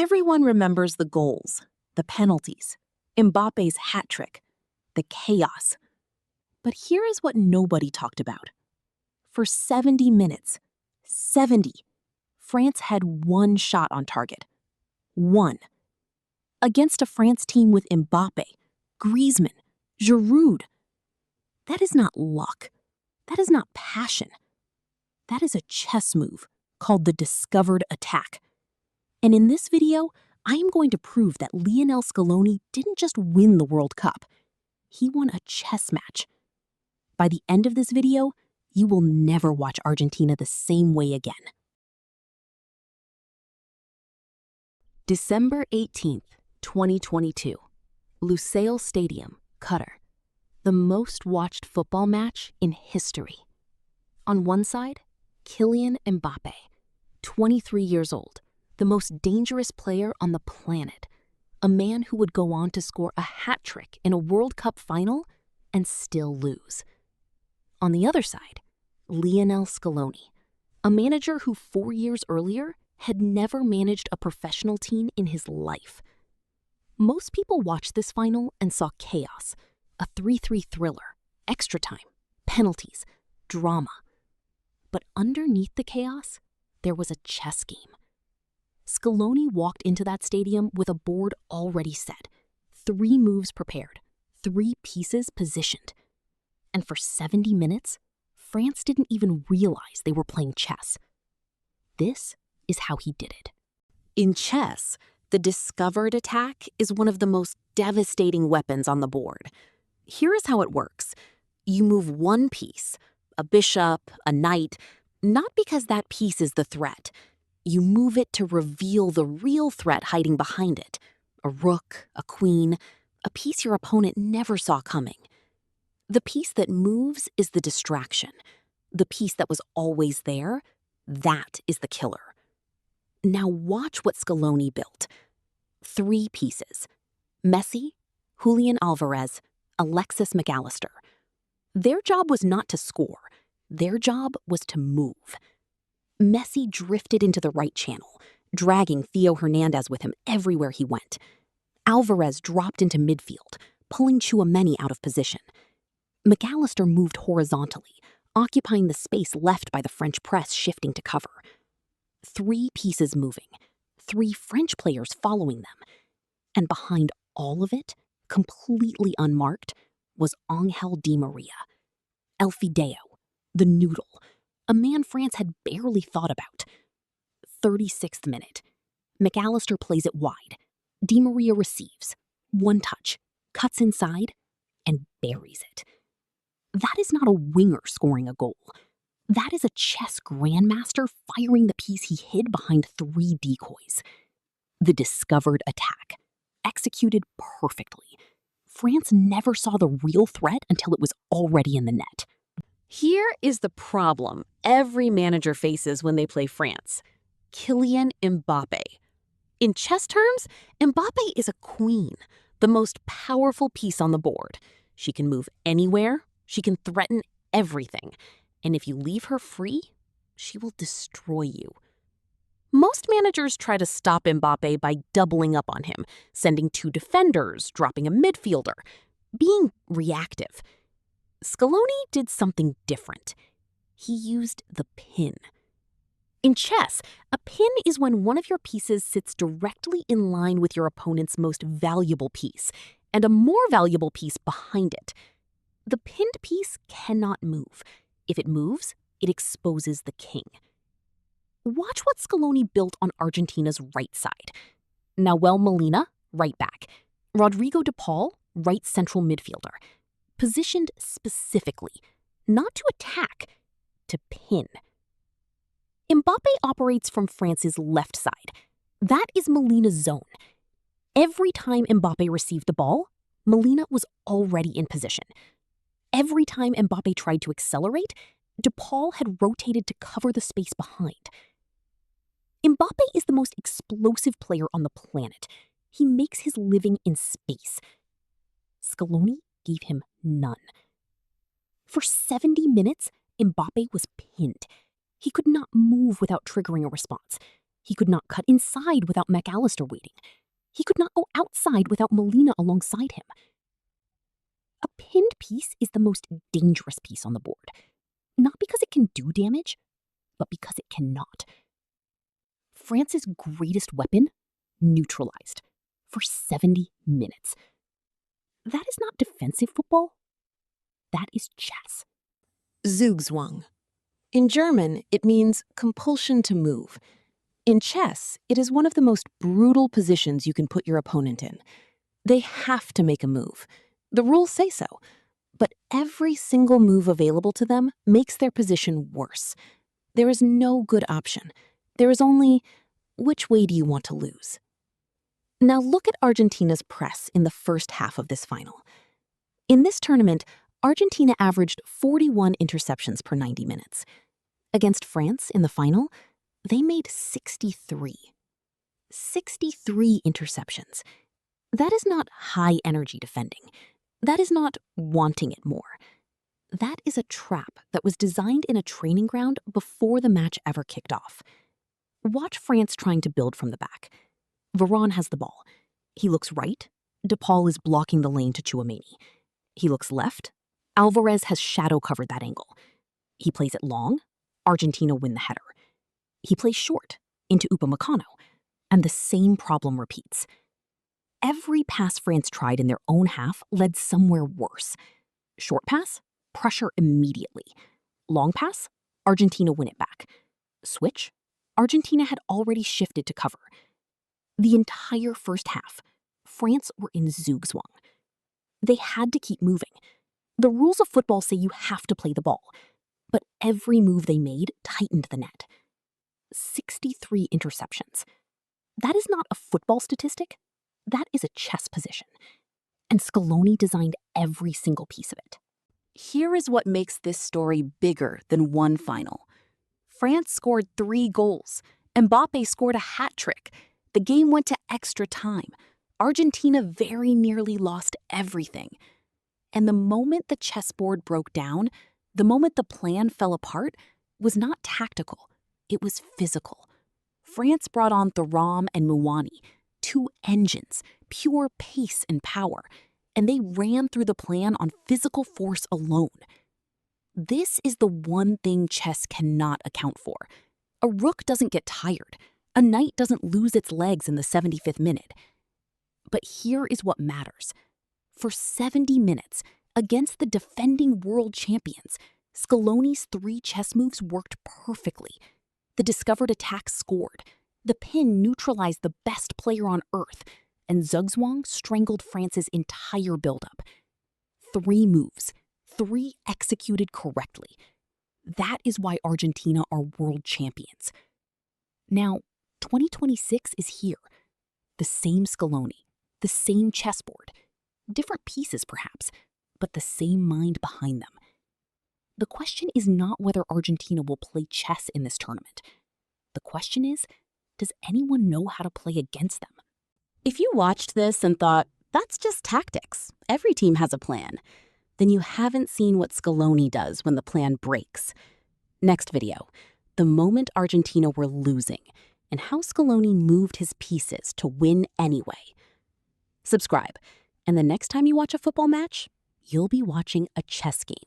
Everyone remembers the goals, the penalties, Mbappe's hat trick, the chaos. But here is what nobody talked about. For 70 minutes, 70, France had one shot on target. One. Against a France team with Mbappe, Griezmann, Giroud. That is not luck. That is not passion. That is a chess move called the discovered attack. And in this video, I am going to prove that Lionel Scaloni didn't just win the World Cup. He won a chess match. By the end of this video, you will never watch Argentina the same way again. December 18th, 2022. Lusail Stadium, Qatar. The most watched football match in history. On one side, Kylian Mbappe, 23 years old, the most dangerous player on the planet, a man who would go on to score a hat trick in a World Cup final and still lose. On the other side, Lionel Scaloni, a manager who 4 years earlier had never managed a professional team in his life. Most people watched this final and saw chaos, a 3-3 thriller, extra time, penalties, drama. But underneath the chaos, there was a chess game. Scaloni walked into that stadium with a board already set, 3 moves prepared, 3 pieces positioned. And for 70 minutes, France didn't even realize they were playing chess. This is how he did it. In chess, the discovered attack is one of the most devastating weapons on the board. Here is how it works. You move one piece, a bishop, a knight, not because that piece is the threat. You move it to reveal the real threat hiding behind it. A rook, a queen, a piece your opponent never saw coming. The piece that moves is the distraction. The piece that was always there, that is the killer. Now watch what Scaloni built. 3 pieces. Messi, Julian Alvarez, Alexis McAllister. Their job was not to score. Their job was to move. Messi drifted into the right channel, dragging Theo Hernandez with him everywhere he went. Alvarez dropped into midfield, pulling Tchouaméni out of position. McAllister moved horizontally, occupying the space left by the French press shifting to cover. 3 pieces moving, 3 French players following them. And behind all of it, completely unmarked, was Angel Di Maria. El Fideo, the noodle, a man France had barely thought about. 36th minute. McAllister plays it wide. Di Maria receives. 1 touch, cuts inside, and buries it. That is not a winger scoring a goal. That is a chess grandmaster firing the piece he hid behind 3 decoys. The discovered attack, executed perfectly. France never saw the real threat until it was already in the net. Here is the problem every manager faces when they play France. Kylian Mbappe. In chess terms, Mbappe is a queen, the most powerful piece on the board. She can move anywhere, she can threaten everything, and if you leave her free, she will destroy you. Most managers try to stop Mbappe by doubling up on him, sending 2 defenders, dropping a midfielder, being reactive. Scaloni did something different. He used the pin. In chess, a pin is when one of your pieces sits directly in line with your opponent's most valuable piece, and a more valuable piece behind it. The pinned piece cannot move. If it moves, it exposes the king. Watch what Scaloni built on Argentina's right side. Nahuel Molina, right back. Rodrigo de Paul, right central midfielder. Positioned specifically, not to attack, to pin. Mbappe operates from France's left side. That is Molina's zone. Every time Mbappe received the ball, Molina was already in position. Every time Mbappe tried to accelerate, de Paul had rotated to cover the space behind. Mbappe is the most explosive player on the planet. He makes his living in space. Scaloni gave him none. For 70 minutes, Mbappe was pinned. He could not move without triggering a response. He could not cut inside without McAllister waiting. He could not go outside without Molina alongside him. A pinned piece is the most dangerous piece on the board, not because it can do damage, but because it cannot. France's greatest weapon neutralized for 70 minutes. That is not defensive football. That is chess. Zugzwang. In German, it means compulsion to move. In chess, it is one of the most brutal positions you can put your opponent in. They have to make a move. The rules say so. But every single move available to them makes their position worse. There is no good option. There is only, which way do you want to lose? Now look at Argentina's press in the first half of this final. In this tournament, Argentina averaged 41 interceptions per 90 minutes. Against France in the final, they made 63. 63 interceptions. That is not high-energy defending. That is not wanting it more. That is a trap that was designed in a training ground before the match ever kicked off. Watch France trying to build from the back. Varane has the ball. He looks right. De Paul is blocking the lane to Tchouaméni. He looks left. Alvarez has shadow covered that angle. He plays it long. Argentina win the header. He plays short into Upamecano, and the same problem repeats. Every pass France tried in their own half led somewhere worse. Short pass, pressure immediately. Long pass, Argentina win it back. Switch, Argentina had already shifted to cover. The entire first half, France were in Zugzwang. They had to keep moving. The rules of football say you have to play the ball, but every move they made tightened the net. 63 interceptions. That is not a football statistic. That is a chess position. And Scaloni designed every single piece of it. Here is what makes this story bigger than one final. France scored 3 goals. Mbappe scored a hat trick. The game went to extra time. Argentina very nearly lost everything. And the moment the chessboard broke down, the moment the plan fell apart, was not tactical. It was physical. France brought on Thuram and Muani, 2 engines, pure pace and power, and they ran through the plan on physical force alone. This is the one thing chess cannot account for. A rook doesn't get tired. A knight doesn't lose its legs in the 75th minute. But here is what matters. For 70 minutes, against the defending world champions, Scaloni's 3 chess moves worked perfectly. The discovered attack scored. The pin neutralized the best player on earth, and Zugzwang strangled France's entire buildup. 3 moves, 3 executed correctly. That is why Argentina are world champions. Now, 2026 is here. The same Scaloni, the same chessboard, different pieces perhaps, but the same mind behind them. The question is not whether Argentina will play chess in this tournament. The question is, does anyone know how to play against them? If you watched this and thought, that's just tactics, every team has a plan, then you haven't seen what Scaloni does when the plan breaks. Next video, the moment Argentina were losing and how Scaloni moved his pieces to win anyway. Subscribe, and the next time you watch a football match, you'll be watching a chess game.